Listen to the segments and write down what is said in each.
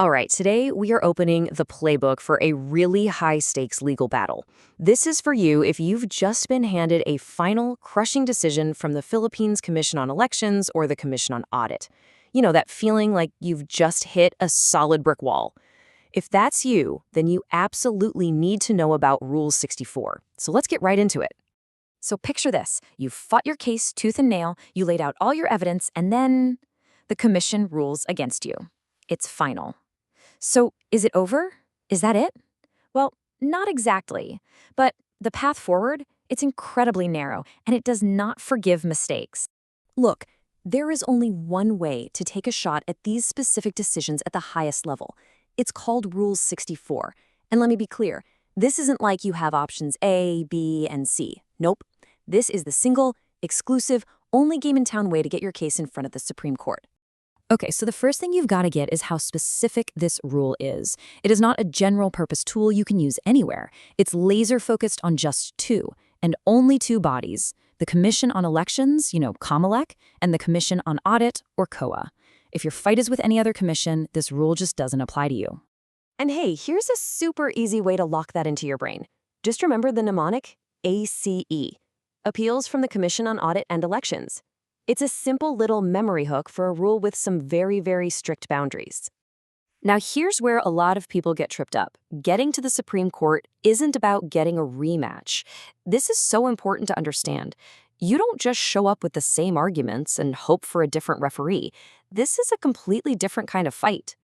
All right, today we are opening the playbook for a really high-stakes legal battle. This is for you if you've just been handed a final, crushing decision from the Philippines Commission on Elections or the Commission on Audit. You know, that feeling like you've just hit a solid brick wall. If that's you, then you absolutely need to know about Rule 64. So let's get right into it. So picture this. You fought your case tooth and nail, you laid out all your evidence, and then the commission rules against you. It's final. So is it over? Is that it? Well, not exactly. But the path forward, it's incredibly narrow, and it does not forgive mistakes. Look, there is only one way to take a shot at these specific decisions at the highest level. It's called Rule 64. And let me be clear, this isn't like you have options A, B, and C. Nope. This is the single, exclusive, only game in town way to get your case in front of the Supreme Court. Okay, so the first thing you've got to get is how specific this rule is. It is not a general-purpose tool you can use anywhere. It's laser-focused on just two, and only two bodies, the Commission on Elections, COMELEC, and the Commission on Audit, or COA. If your fight is with any other commission, this rule just doesn't apply to you. And hey, here's a super easy way to lock that into your brain. Just remember the mnemonic ACE, Appeals from the Commission on Audit and Elections. It's a simple little memory hook for a rule with some very, very strict boundaries. Now, here's where a lot of people get tripped up. Getting to the Supreme Court isn't about getting a rematch. This is so important to understand. You don't just show up with the same arguments and hope for a different referee. This is a completely different kind of fight.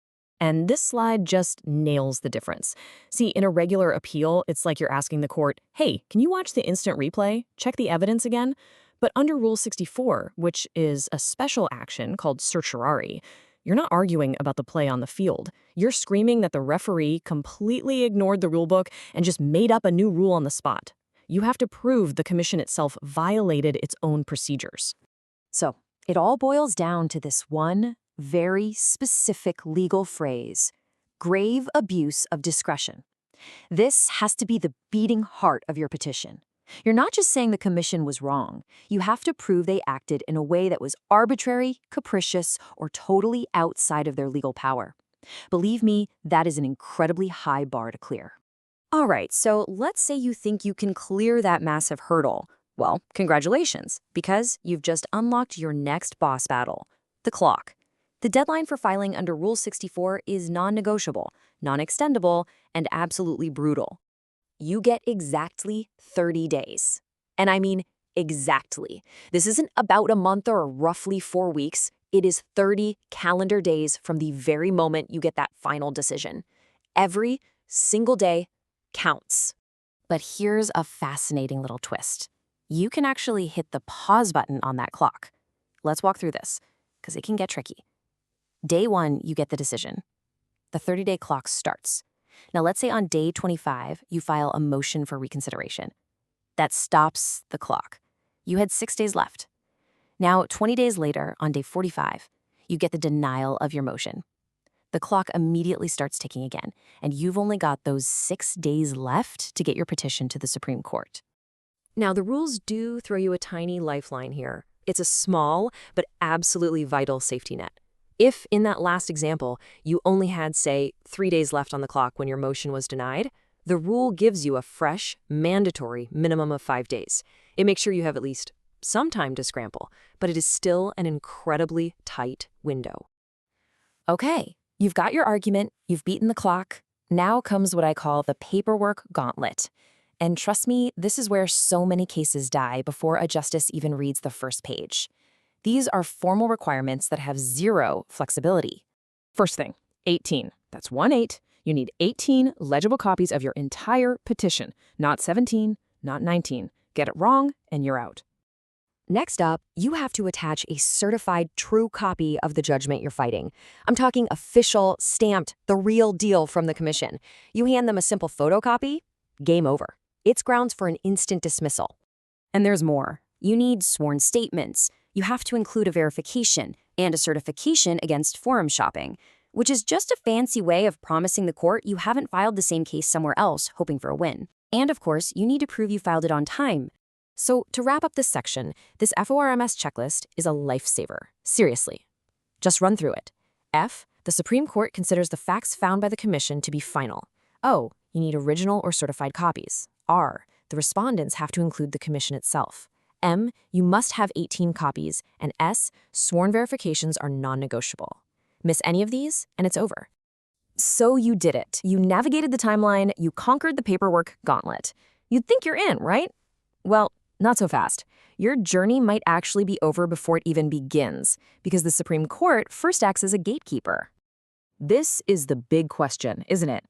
And this slide just nails the difference. See, in a regular appeal, it's like you're asking the court, hey, can you watch the instant replay? Check the evidence again? But under Rule 64, which is a special action called certiorari, you're not arguing about the play on the field. You're screaming that the referee completely ignored the rulebook and just made up a new rule on the spot. You have to prove the commission itself violated its own procedures. So, it all boils down to this one very specific legal phrase: grave abuse of discretion. This has to be the beating heart of your petition. You're not just saying the commission was wrong. You have to prove they acted in a way that was arbitrary, capricious, or totally outside of their legal power. Believe me, that is an incredibly high bar to clear. All right, so let's say you think you can clear that massive hurdle. Well, congratulations, because you've just unlocked your next boss battle, the clock. The deadline for filing under Rule 64 is non-negotiable, non-extendable, and absolutely brutal. You get exactly 30 days. And I mean exactly. This isn't about a month or roughly 4 weeks. It is 30 calendar days from the very moment you get that final decision. Every single day counts. But here's a fascinating little twist. You can actually hit the pause button on that clock. Let's walk through this, because it can get tricky. Day 1, you get the decision. The 30-day clock starts. Now, let's say on day 25, you file a motion for reconsideration. That stops the clock. You had 6 days left. Now, 20 days later, on day 45, you get the denial of your motion. The clock immediately starts ticking again, and you've only got those 6 days left to get your petition to the Supreme Court. Now, the rules do throw you a tiny lifeline here. It's a small but absolutely vital safety net. If, in that last example, you only had, say, 3 days left on the clock when your motion was denied, the rule gives you a fresh, mandatory minimum of 5 days. It makes sure you have at least some time to scramble, but it is still an incredibly tight window. Okay, you've got your argument, you've beaten the clock. Now comes what I call the paperwork gauntlet. And trust me, this is where so many cases die before a justice even reads the first page. These are formal requirements that have zero flexibility. First thing, 18. That's 1-8. You need 18 legible copies of your entire petition, not 17, not 19. Get it wrong, and you're out. Next up, you have to attach a certified true copy of the judgment you're fighting. I'm talking official, stamped, the real deal from the commission. You hand them a simple photocopy, game over. It's grounds for an instant dismissal. And there's more. You need sworn statements. You have to include a verification and a certification against forum shopping, which is just a fancy way of promising the court you haven't filed the same case somewhere else, hoping for a win. And of course, you need to prove you filed it on time. So to wrap up this section, this FORMS checklist is a lifesaver. Seriously. Just run through it. F, The Supreme Court considers the facts found by the Commission to be final. O, you need original or certified copies. R, the respondents have to include the Commission itself. M, you must have 18 copies. And S, sworn verifications are non-negotiable. Miss any of these, and it's over. So you did it. You navigated the timeline, you conquered the paperwork gauntlet. You'd think you're in, right? Well, not so fast. Your journey might actually be over before it even begins, because the Supreme Court first acts as a gatekeeper. This is the big question, isn't it?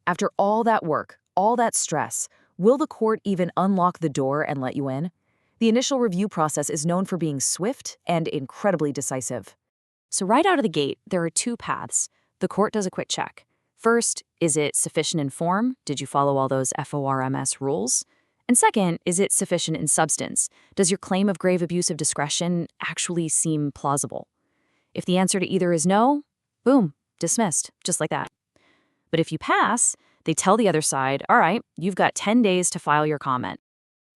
After all that work, all that stress, will the court even unlock the door and let you in? The initial review process is known for being swift and incredibly decisive. So right out of the gate, there are two paths. The court does a quick check. First, is it sufficient in form? Did you follow all those FORMS rules? And second, is it sufficient in substance? Does your claim of grave abuse of discretion actually seem plausible? If the answer to either is no, boom, dismissed, just like that. But if you pass, they tell the other side, all right, you've got 10 days to file your comment.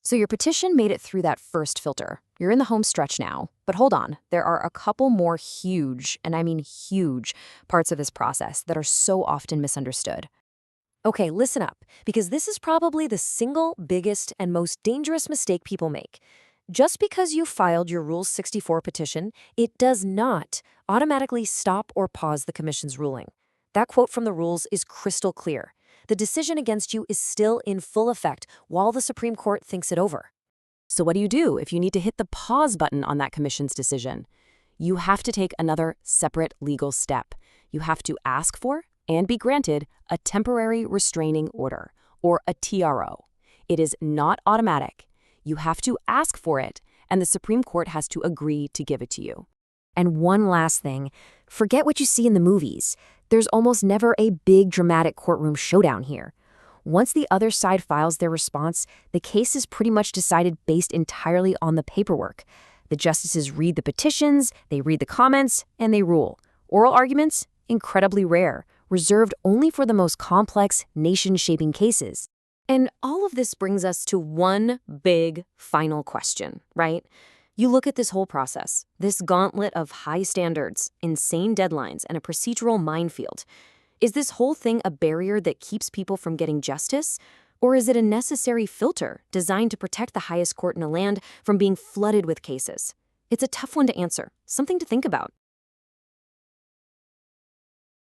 So your petition made it through that first filter. You're in the home stretch now. But hold on, there are a couple more huge, and I mean huge, parts of this process that are so often misunderstood. Okay, listen up, because this is probably the single biggest and most dangerous mistake people make. Just because you filed your Rule 64 petition, it does not automatically stop or pause the Commission's ruling. That quote from the rules is crystal clear. The decision against you is still in full effect while the Supreme Court thinks it over. So what do you do if you need to hit the pause button on that Commission's decision? You have to take another separate legal step. You have to ask for and be granted a temporary restraining order, or a TRO. It is not automatic. You have to ask for it, and the Supreme Court has to agree to give it to you. And one last thing, forget what you see in the movies. There's almost never a big dramatic courtroom showdown here. Once the other side files their response, the case is pretty much decided based entirely on the paperwork. The justices read the petitions, they read the comments, and they rule. Oral arguments? Incredibly rare, reserved only for the most complex, nation-shaping cases. And all of this brings us to one big final question, right? You look at this whole process, this gauntlet of high standards, insane deadlines, and a procedural minefield. Is this whole thing a barrier that keeps people from getting justice? Or is it a necessary filter designed to protect the highest court in the land from being flooded with cases? It's a tough one to answer, something to think about.